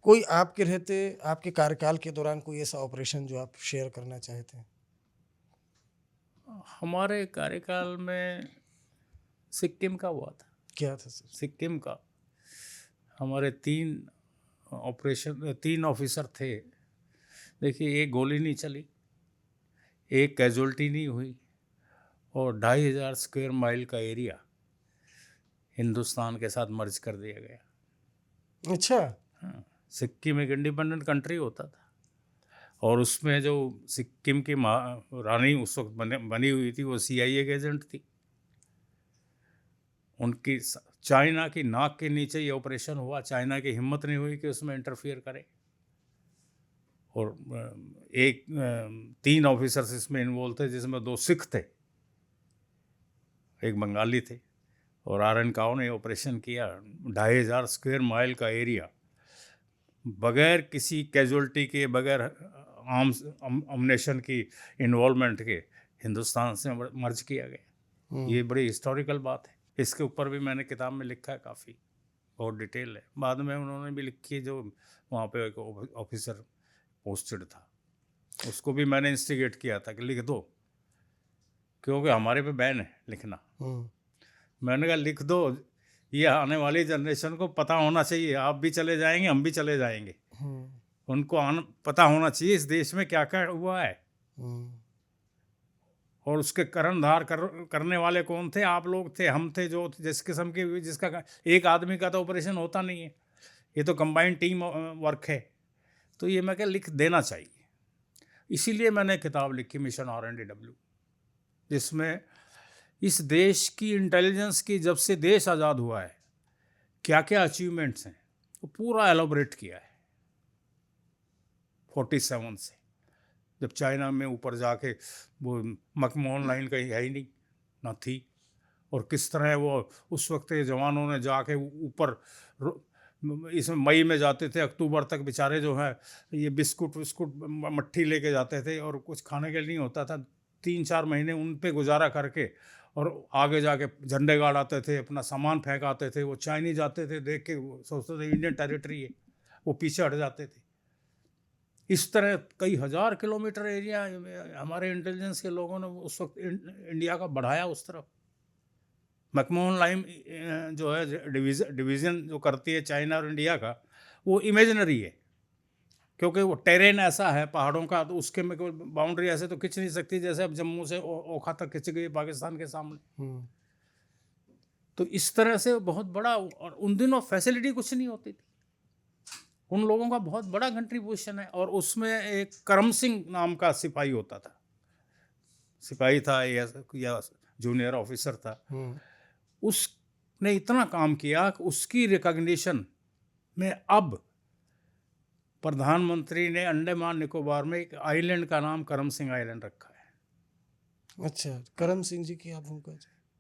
कोई आपके रहते आपके कार्यकाल के दौरान कोई ऐसा ऑपरेशन जो आप शेयर करना चाहते हैं? हमारे कार्यकाल में सिक्किम का हुआ था। क्या था सर? सिक्किम का हमारे 3 ऑफिसर थे। देखिए, एक गोली नहीं चली, एक कैजुअल्टी नहीं हुई, और 2,500 स्क्वायर माइल का एरिया हिंदुस्तान के साथ मर्ज कर दिया गया। अच्छा। हाँ, सिक्किम एक इंडिपेंडेंट कंट्री होता था, और उसमें जो सिक्किम की रानी उस वक्त बनी हुई थी, वो CIA के एजेंट थी। उनकी चाइना की नाक के नीचे ये ऑपरेशन हुआ। चाइना की हिम्मत नहीं हुई कि उसमें इंटरफियर करे, और 3 ऑफिसर्स इसमें इन्वॉल्व थे, जिसमें 2 सिख थे, एक बंगाली थे। और RN काओ ने ऑपरेशन किया। 2,500 स्क्वायर माइल का एरिया बगैर किसी कैजुअल्टी के, बगैर आर्म्स अमनेशन की इन्वॉल्वमेंट के हिंदुस्तान से मर्ज किया गया। ये बड़ी हिस्टोरिकल बात है। इसके ऊपर भी मैंने किताब में लिखा है, काफ़ी बहुत डिटेल है। बाद में उन्होंने भी लिखी, जो वहाँ पे एक ऑफिसर पोस्टेड था, उसको भी मैंने इंस्टिगेट किया था कि लिख दो, क्योंकि हमारे पे बैन है लिखना। मैंने कहा लिख दो, ये आने वाली जनरेशन को पता होना चाहिए। आप भी चले जाएंगे, हम भी चले जाएंगे, उनको पता होना चाहिए इस देश में क्या क्या हुआ है, और उसके कर्णधार करने वाले कौन थे। आप लोग थे, हम थे, जो जिस किस्म की, जिसका एक आदमी का तो ऑपरेशन होता नहीं है, ये तो कंबाइंड टीम वर्क है। तो ये मैं क्या लिख देना चाहिए, इसीलिए मैंने किताब लिखी, मिशन RNDW, जिसमें इस देश की इंटेलिजेंस की, जब से देश आज़ाद हुआ है, क्या क्या अचीवमेंट्स हैं, वो पूरा एलोबरेट किया है 47 से, जब चाइना में ऊपर जाके वो मकमोहन लाइन कहीं है ही नहीं, ना थी, और किस तरह वो उस वक्त के जवानों ने जाके ऊपर, इसमें मई में जाते थे, अक्टूबर तक बेचारे जो है ये बिस्कुट विस्कुट मट्ठी लेके जाते थे, और कुछ खाने के लिए नहीं होता था। 3-4 महीने उन पे गुजारा करके, और आगे जाके झंडे गाड़ आते थे, अपना सामान फेंक आते थे। वो चाइनीज आते थे, देख के सोचते थे इंडियन टेरिटरी है, वो पीछे हट जाते थे। इस तरह कई हजार किलोमीटर एरिया हमारे इंटेलिजेंस के लोगों ने उस वक्त इंडिया का बढ़ाया उस तरफ। मैकमोहन लाइन जो है डिवीज़न जो करती है चाइना और इंडिया का, वो इमेजिनरी है, क्योंकि वो टेरेन ऐसा है पहाड़ों का, तो उसके में कोई बाउंड्री ऐसे तो खिंच नहीं सकती, जैसे अब जम्मू से ओखा तक खिंच गई पाकिस्तान के सामने। तो इस तरह से बहुत बड़ा, और उन दिनों फैसिलिटी कुछ नहीं होती थी। उन लोगों का बहुत बड़ा कंट्रीब्यूशन है। और उसमें एक करम सिंह नाम का सिपाही होता था, सिपाही था या जूनियर ऑफिसर था, उसने इतना काम किया कि उसकी रिकॉग्निशन में अब प्रधानमंत्री ने अंडमान निकोबार में एक आइलैंड का नाम करम सिंह आइलैंड रखा है। अच्छा, करम सिंह जी की आप उनका?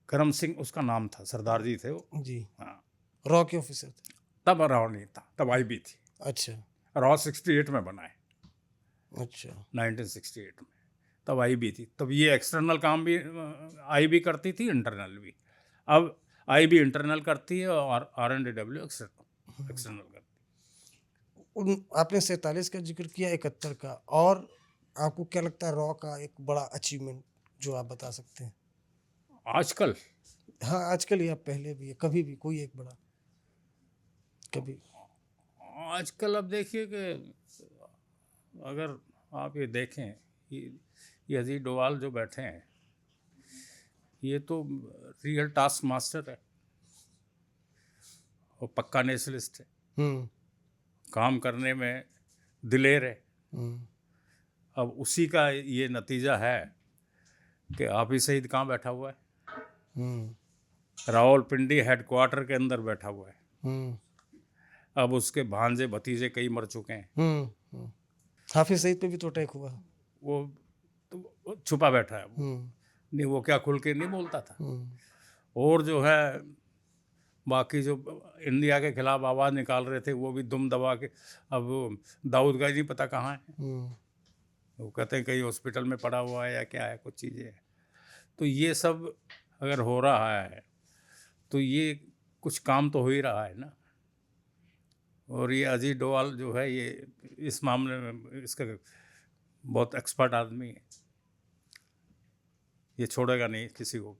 करम सिंह उसका नाम था, सरदार जी थे वो। जी। हाँ, रॉ के ऑफिसर थे? तब रॉ नहीं था, तब IB थी। अच्छा। रॉ 68 में बना है, अच्छा। 1968 में, तब IB थी। तब ये एक्सटर्नल काम भी IB करती थी, इंटरनल भी। अब IB इंटरनल करती है, और RNDW एक्सटर्नल करती है। आपने 47 का जिक्र किया, 71 का, और आपको क्या लगता है रॉ का एक बड़ा अचीवमेंट जो आप बता सकते हैं? आजकल हाँ, आजकल या पहले भी, कभी भी कोई एक बड़ा, कभी? आजकल अब देखिए कि अगर आप ये देखें, ये अजीत डोभाल जो बैठे हैं, ये तो रियल टास्क मास्टर है, और पक्का नेशनलिस्ट है, काम करने में दिलेर है। अब उसी का ये नतीजा है कि आप ही शहीद कहाँ बैठा हुआ है, रावलपिंडी हेडक्वार्टर के अंदर बैठा हुआ है। अब उसके भांजे भतीजे कई मर चुके हैं। हाफिज सईद पे भी तो अटैक हुआ। वो तो छुपा बैठा है, नहीं वो क्या खुल के नहीं बोलता था। और जो है बाकी जो इंडिया के खिलाफ आवाज़ निकाल रहे थे, वो भी दुम दबा के, अब दाऊद गाजी नहीं पता कहाँ है, वो कहते हैं कहीं हॉस्पिटल में पड़ा हुआ है या क्या है, कुछ चीज़ें हैं। तो ये सब अगर हो रहा है, तो ये कुछ काम तो हो ही रहा है ना। और ये अजीत डोभाल जो है ये इस मामले में इसका बहुत एक्सपर्ट आदमी है, ये छोड़ेगा नहीं किसी को।